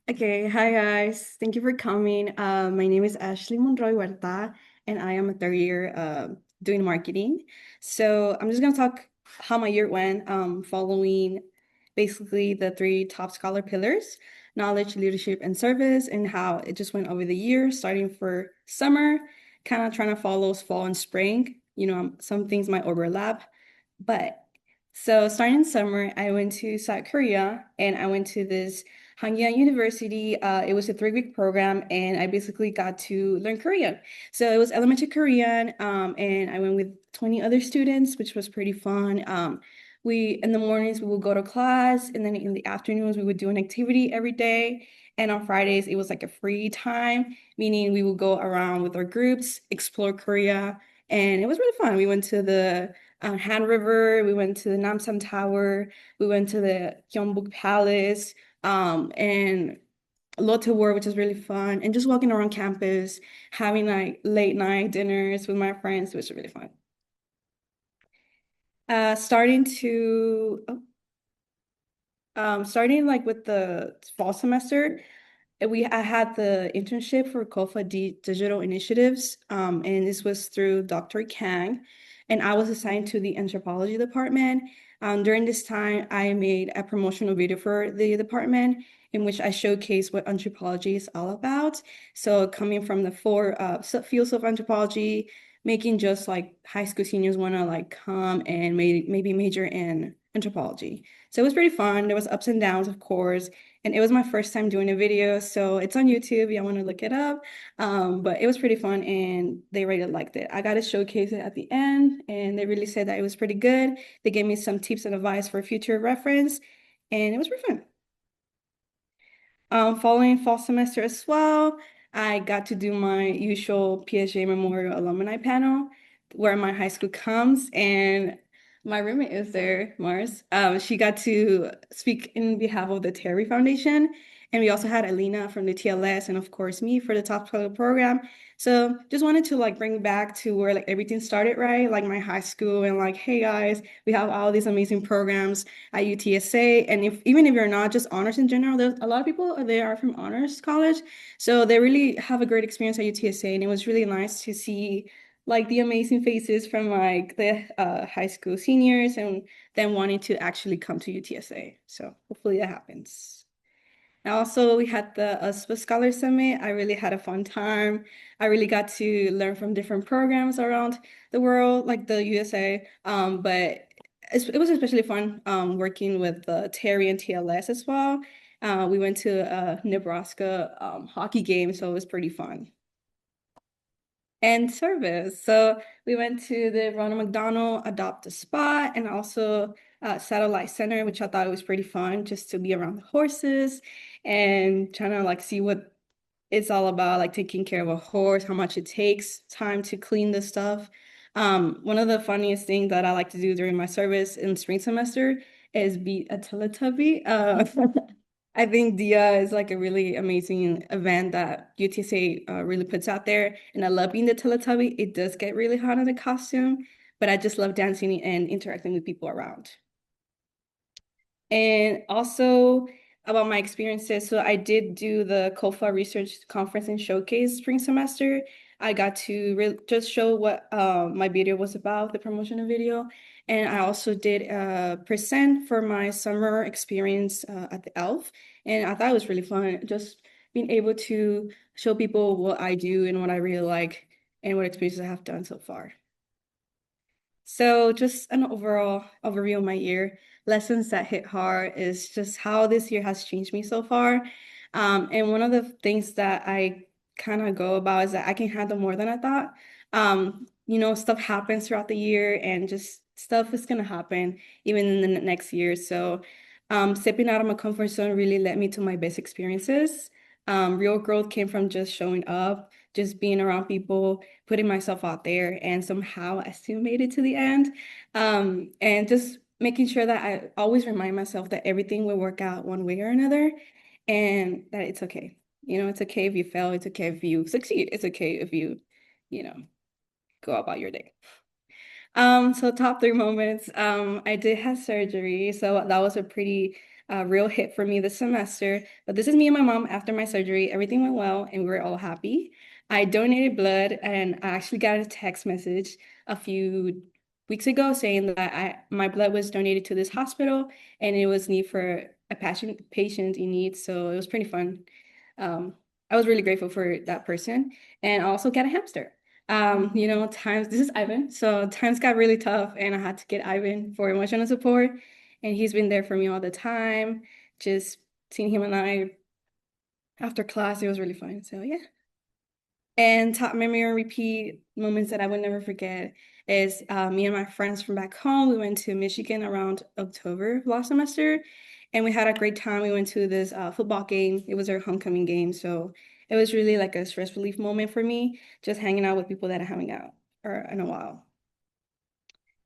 Okay, hi guys. Thank you for coming. My name is Ashley Monrroy Huerta, and I am a third year doing marketing. So I'm just gonna talk how my year went, following basically the three top scholar pillars: knowledge, leadership, and service, and how it just went over the year, starting for summer, kind of trying to follow fall and spring. Some things might overlap, but so starting in summer, I went to South Korea and I went to this Hanyang University. It was a 3-week program, and I basically got to learn Korean. So it was elementary Korean, and I went with 20 other students, which was pretty fun. We in the mornings we would go to class, and then in the afternoons we would do an activity every day. And on Fridays it was like a free time, meaning we would go around with our groups, explore Korea, and it was really fun. We went to the Han River, we went to the Namsan Tower, we went to the Gyeongbok Palace, and Lotte World, which was really fun, and just walking around campus, having like late night dinners with my friends, which was really fun. Starting to starting like with the fall semester, I had the internship for COFA Digital Initiatives, and this was through Dr. Kang, and I was assigned to the anthropology department. During this time, I made a promotional video for the department in which I showcased what anthropology is all about. So coming from the four fields of anthropology, making just like high school seniors want to like come and maybe major in anthropology. So it was pretty fun. There was ups and downs, of course, and it was my first time doing a video, so it's on YouTube. You want to look it up. But it was pretty fun, and they really liked it. I got to showcase it at the end, and they really said that it was pretty good. They gave me some tips and advice for future reference, and it was pretty fun. Following fall semester as well, I got to do my usual PSJ Memorial Alumni panel where my high school comes, and my roommate is there, Mars. She got to speak in behalf of the Terry Foundation, and we also had Alina from the TLS, and of course me for the Top Scholar program. So just wanted to like bring back to where like everything started, right? Like my high school, and like, hey guys, we have all these amazing programs at UTSA. And even if you're not just honors in general, there's a lot of people there are from honors college. So they really have a great experience at UTSA. And it was really nice to see like the amazing faces from like the high school seniors and then wanting to actually come to UTSA. So hopefully that happens. And also, we had the USPA Scholar Summit. I really had a fun time. I really got to learn from different programs around the world, like the USA. But it was especially fun working with Terry and TLS as well. We went to a Nebraska hockey game, so it was pretty fun. And service. So we went to the Ronald McDonald Adopt a Spot and also Satellite Center, which I thought was pretty fun just to be around the horses and trying to like see what it's all about, like taking care of a horse, how much it takes time to clean the stuff. One of the funniest things that I like to do during my service in spring semester is be a Teletubby. I think Dia is like a really amazing event that UTSA really puts out there. And I love being the Teletubby. It does get really hot in the costume, but I just love dancing and interacting with people around. And also about my experiences. So I did do the COFA Research Conference and Showcase spring semester. I got to just show what my video was about, the promotional video. And I also did present for my summer experience at the ELF. And I thought it was really fun, just being able to show people what I do and what I really like and what experiences I have done so far. So just an overall overview of my year. Lessons that hit hard is just how this year has changed me so far. And one of the things that I kind of go about is that I can handle more than I thought. Stuff happens throughout the year and just stuff is gonna happen even in the next year. So stepping out of my comfort zone really led me to my best experiences. Real growth came from just showing up, just being around people, putting myself out there, and somehow I still made it to the end. And just making sure that I always remind myself that everything will work out one way or another, and that it's okay. It's okay if you fail, it's okay if you succeed, it's okay if you know, go about your day. So top three moments. I did have surgery, so that was a pretty a real hit for me this semester. But this is me and my mom after my surgery. Everything went well and we were all happy. I donated blood and I actually got a text message a few weeks ago saying that my blood was donated to this hospital and it was need for a patient in need. So it was pretty fun. I was really grateful for that person and I also got a hamster. This is Ivan. So times got really tough and I had to get Ivan for emotional support. And he's been there for me all the time. Just seeing him and I after class, it was really fun. So yeah. And top memory and repeat moments that I would never forget is me and my friends from back home. We went to Michigan around October last semester, and we had a great time. We went to this football game. It was our homecoming game, so it was really like a stress relief moment for me, just hanging out with people that I haven't out or in a while.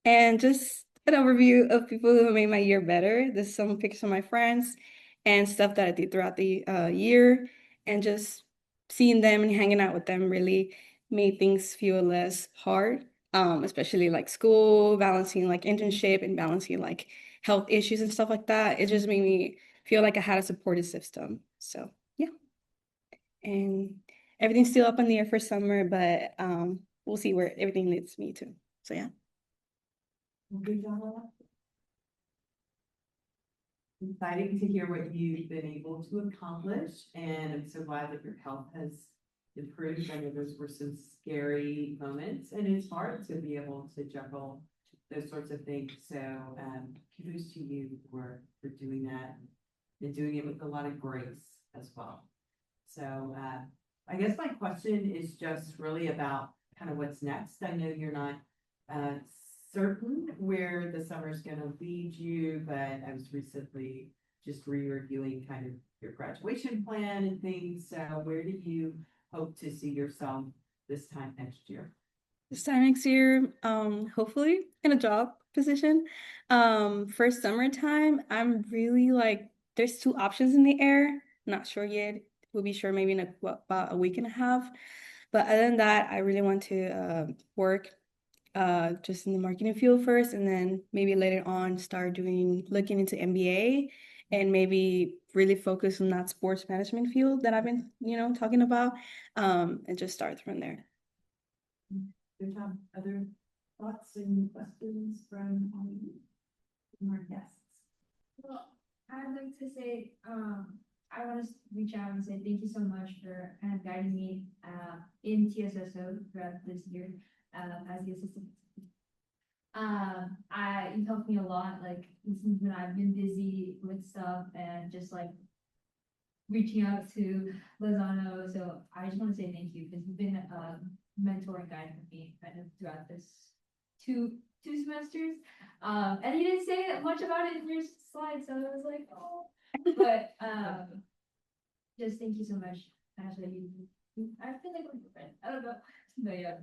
And just an overview of people who made my year better. There's some pictures of my friends and stuff that I did throughout the year, and just seeing them and hanging out with them really made things feel less hard. Especially like school, balancing like internship and balancing like health issues and stuff like that. It just made me feel like I had a supportive system. So yeah, and everything's still up in the air for summer, but we'll see where everything leads me to. So yeah. Good job. Exciting to hear what you've been able to accomplish, and I'm so glad that your health has improved. I know those were some scary moments, and it's hard to be able to juggle those sorts of things. So kudos to you for doing that and doing it with a lot of grace as well. So I guess my question is just really about kind of what's next. I know you're not uh, certain where the summer's going to lead you, but I was recently just re-reviewing kind of your graduation plan and things. So where do you hope to see yourself this time next year? This time next year, hopefully in a job position. For summertime, I'm really like there's two options in the air. Not sure yet. We'll be sure maybe in about a week and a half. But other than that, I really want to work just in the marketing field first, and then maybe later on start looking into MBA and maybe really focus on that sports management field that I've been, talking about, and just start from there. Good job. Other thoughts and questions from our guests? Well, I'd like to say, I want to reach out and say thank you so much for kind of guiding me in TSSO throughout this year as the assistant. You helped me a lot, like when I've been busy with stuff and just like reaching out to Lozano. So I just want to say thank you because you've been a mentor and guide for me kind of throughout this two semesters. And you didn't say much about it in your slide, so I was like, oh, but just thank you so much, Ashley. I feel like we're friends. I don't know, but yeah.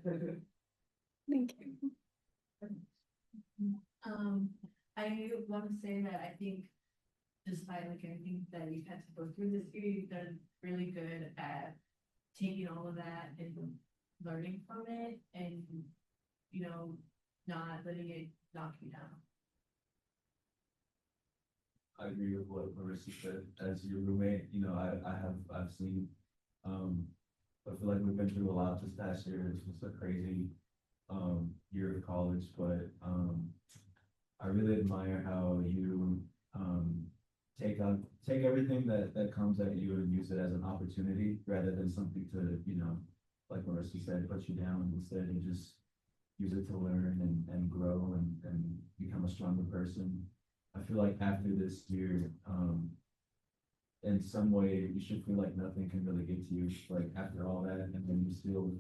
Thank you. I want to say that I think despite like everything that you've had to go through this year, you've done really good at taking all of that and learning from it and, not letting it knock you down. I agree with what Marissa said. As your roommate, I've seen, I feel like we've been through a lot this past year. It's just a crazy year of college, but I really admire how you take everything that comes at you and use it as an opportunity rather than something to, like Marissa said, put you down. Instead, you just use it to learn and grow and become a stronger person. I feel like after this year, in some way, you should feel like nothing can really get to you, like after all that, and then you still,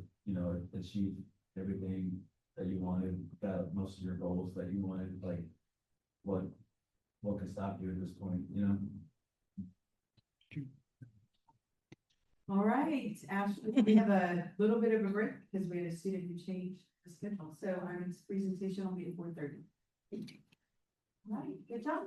achieve everything that you wanted, got most of your goals that you wanted, like what can stop you at this point, All right, Ashley, we have a little bit of a break because we had a student who changed the schedule. So our next presentation will be at 4:30. All right, good job.